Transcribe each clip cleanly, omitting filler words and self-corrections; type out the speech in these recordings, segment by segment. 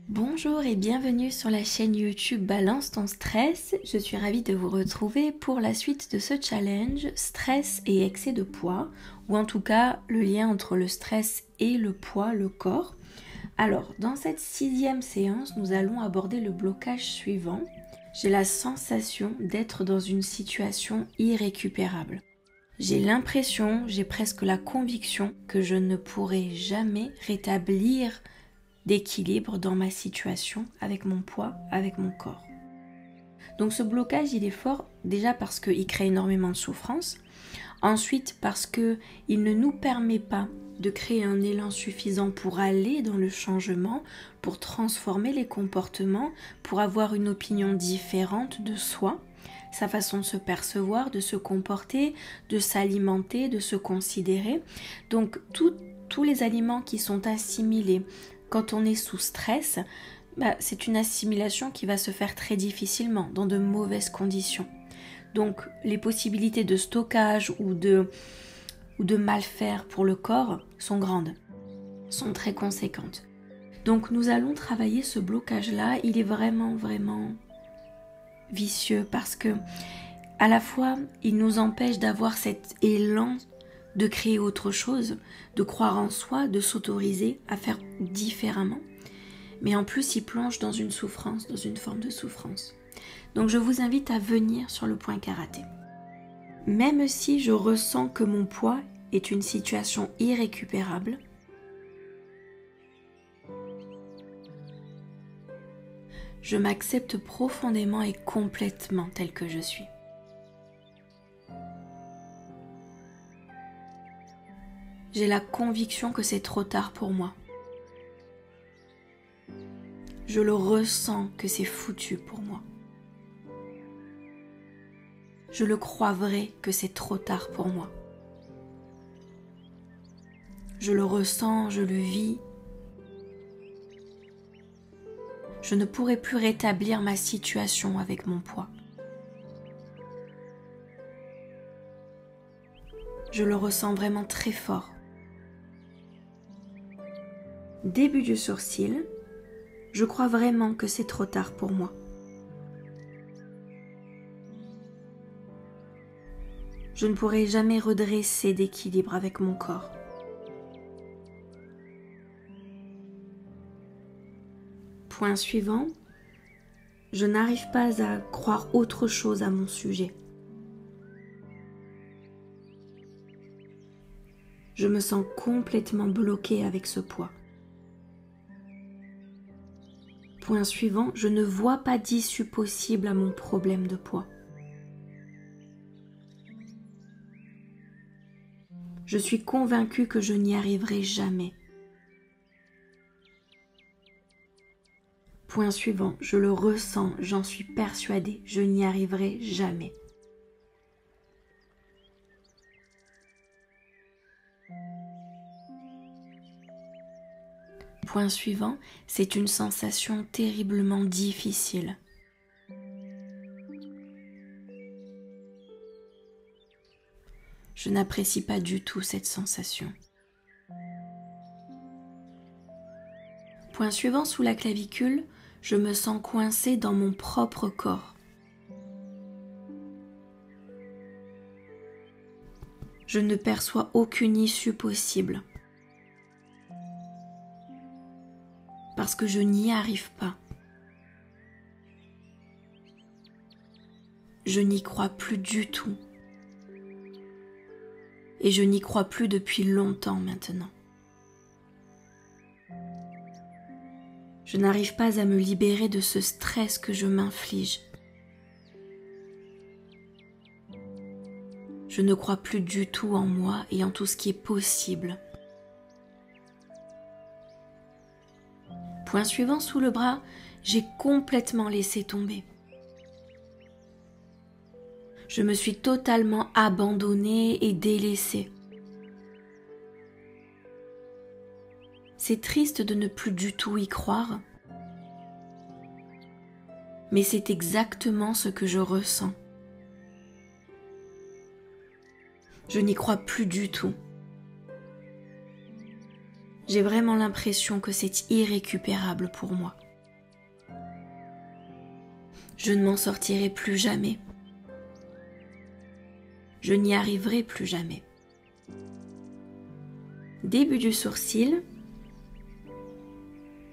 Bonjour et bienvenue sur la chaîne YouTube Balance ton stress. Je suis ravie de vous retrouver pour la suite de ce challenge stress et excès de poids, ou en tout cas le lien entre le stress et le poids, le corps. Alors, dans cette 6e séance, nous allons aborder le blocage suivant. J'ai la sensation d'être dans une situation irrécupérable. J'ai l'impression, j'ai presque la conviction que je ne pourrai jamais rétablir d'équilibre dans ma situation avec mon poids, avec mon corps. Donc ce blocage, il est fort déjà parce qu'il crée énormément de souffrance. Ensuite, parce qu'il ne nous permet pas de créer un élan suffisant pour aller dans le changement, pour transformer les comportements, pour avoir une opinion différente de soi, sa façon de se percevoir, de se comporter, de s'alimenter, de se considérer. Donc tous les aliments qui sont assimilés quand on est sous stress, c'est une assimilation qui va se faire très difficilement, dans de mauvaises conditions. Donc les possibilités de stockage ou de mal faire pour le corps sont grandes, sont très conséquentes. Donc nous allons travailler ce blocage-là, il est vraiment vicieux parce que à la fois il nous empêche d'avoir cet élan de créer autre chose, de croire en soi, de s'autoriser à faire différemment. Mais en plus, il plonge dans une souffrance, dans une forme de souffrance. Donc je vous invite à venir sur le point karaté. Même si je ressens que mon poids est une situation irrécupérable, je m'accepte profondément et complètement tel que je suis. J'ai la conviction que c'est trop tard pour moi. Je le ressens que c'est foutu pour moi. Je le crois vrai que c'est trop tard pour moi. Je le ressens, je le vis. Je ne pourrai plus rétablir ma situation avec mon poids. Je le ressens vraiment très fort. Début du sourcil, je crois vraiment que c'est trop tard pour moi. Je ne pourrai jamais redresser d'équilibre avec mon corps. Point suivant, je n'arrive pas à croire autre chose à mon sujet. Je me sens complètement bloquée avec ce poids. Point suivant, je ne vois pas d'issue possible à mon problème de poids. Je suis convaincue que je n'y arriverai jamais. Point suivant, je le ressens, j'en suis persuadée, je n'y arriverai jamais. Point suivant, c'est une sensation terriblement difficile. Je n'apprécie pas du tout cette sensation. Point suivant, sous la clavicule, je me sens coincée dans mon propre corps. Je ne perçois aucune issue possible. Parce que je n'y arrive pas. Je n'y crois plus du tout. Et je n'y crois plus depuis longtemps maintenant. Je n'arrive pas à me libérer de ce stress que je m'inflige. Je ne crois plus du tout en moi et en tout ce qui est possible. Point suivant, sous le bras, j'ai complètement laissé tomber. Je me suis totalement abandonnée et délaissée. C'est triste de ne plus du tout y croire, mais c'est exactement ce que je ressens. Je n'y crois plus du tout. J'ai vraiment l'impression que c'est irrécupérable pour moi. Je ne m'en sortirai plus jamais. Je n'y arriverai plus jamais. Début du sourcil,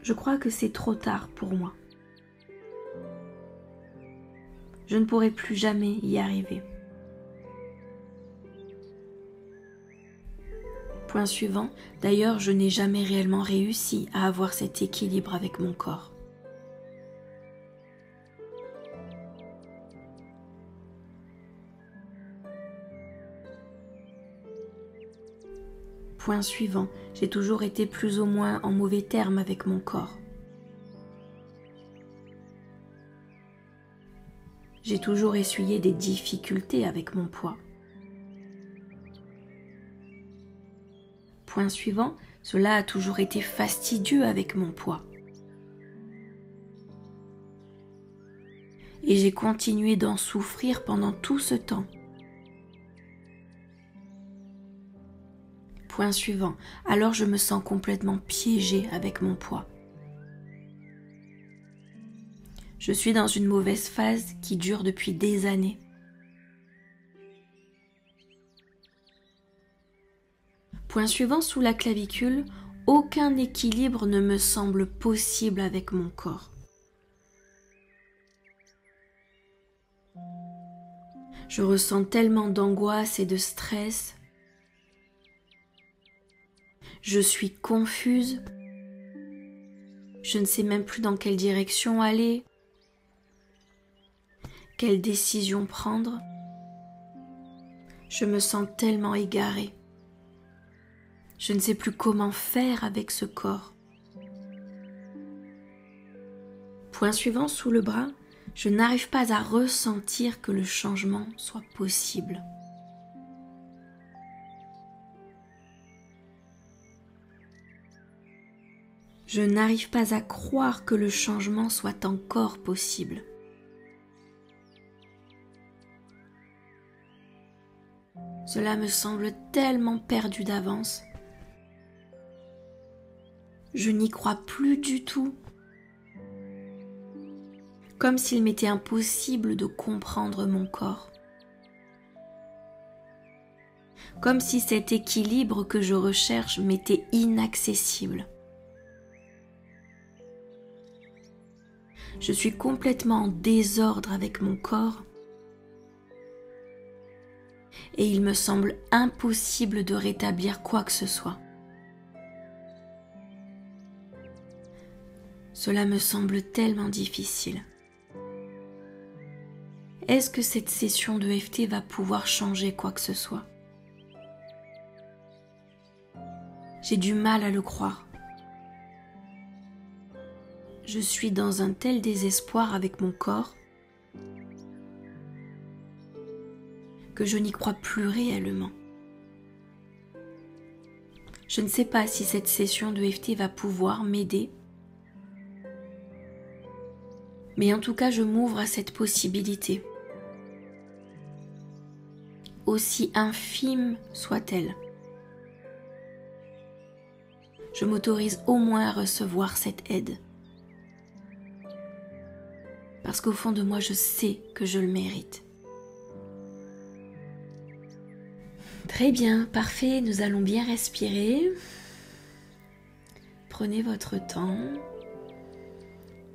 je crois que c'est trop tard pour moi. Je ne pourrai plus jamais y arriver. Point suivant, d'ailleurs, je n'ai jamais réellement réussi à avoir cet équilibre avec mon corps. Point suivant, j'ai toujours été plus ou moins en mauvais termes avec mon corps. J'ai toujours essuyé des difficultés avec mon poids. Point suivant, cela a toujours été fastidieux avec mon poids. Et j'ai continué d'en souffrir pendant tout ce temps. Point suivant, alors je me sens complètement piégée avec mon poids. Je suis dans une mauvaise phase qui dure depuis des années. Point suivant, sous la clavicule, aucun équilibre ne me semble possible avec mon corps. Je ressens tellement d'angoisse et de stress. Je suis confuse. Je ne sais même plus dans quelle direction aller, quelle décision prendre. Je me sens tellement égarée. Je ne sais plus comment faire avec ce corps. Point suivant, sous le bras, je n'arrive pas à ressentir que le changement soit possible. Je n'arrive pas à croire que le changement soit encore possible. Cela me semble tellement perdu d'avance. Je n'y crois plus du tout. Comme s'il m'était impossible de comprendre mon corps. Comme si cet équilibre que je recherche m'était inaccessible. Je suis complètement en désordre avec mon corps et il me semble impossible de rétablir quoi que ce soit. Cela me semble tellement difficile. Est-ce que cette session de EFT va pouvoir changer quoi que ce soit? J'ai du mal à le croire. Je suis dans un tel désespoir avec mon corps que je n'y crois plus réellement. Je ne sais pas si cette session de EFT va pouvoir m'aider, mais en tout cas, je m'ouvre à cette possibilité, aussi infime soit-elle. Je m'autorise au moins à recevoir cette aide. Parce qu'au fond de moi, je sais que je le mérite. Très bien, parfait, nous allons bien respirer. Prenez votre temps.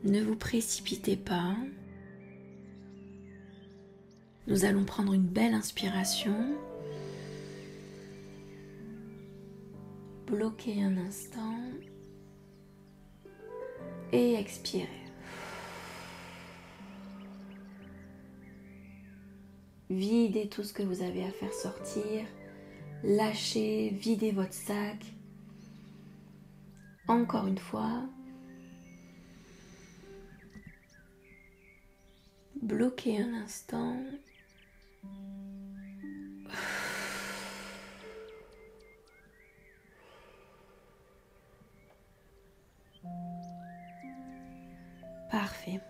Ne vous précipitez pas. Nous allons prendre une belle inspiration. Bloquez un instant. Et expirez. Videz tout ce que vous avez à faire sortir. Lâchez, videz votre sac. Encore une fois. Bloquez un instant. Parfait.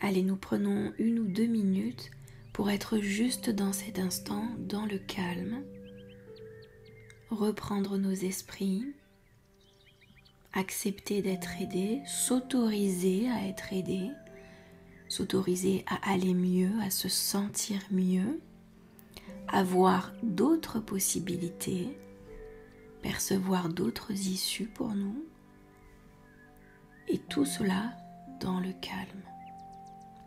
Allez, nous prenons 1 ou 2 minutes pour être juste dans cet instant, dans le calme, reprendre nos esprits, accepter d'être aidé, s'autoriser à être aidé, s'autoriser à aller mieux, à se sentir mieux, à voir d'autres possibilités, percevoir d'autres issues pour nous, et tout cela dans le calme,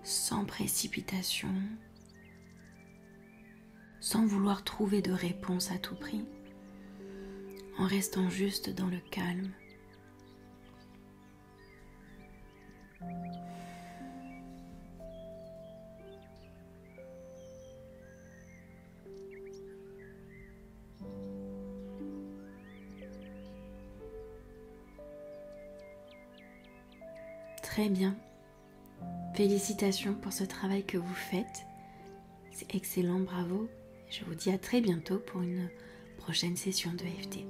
sans précipitation, sans vouloir trouver de réponse à tout prix, en restant juste dans le calme. Très bien. Félicitations pour ce travail que vous faites. C'est excellent, bravo. Je vous dis à très bientôt pour une prochaine session de EFT.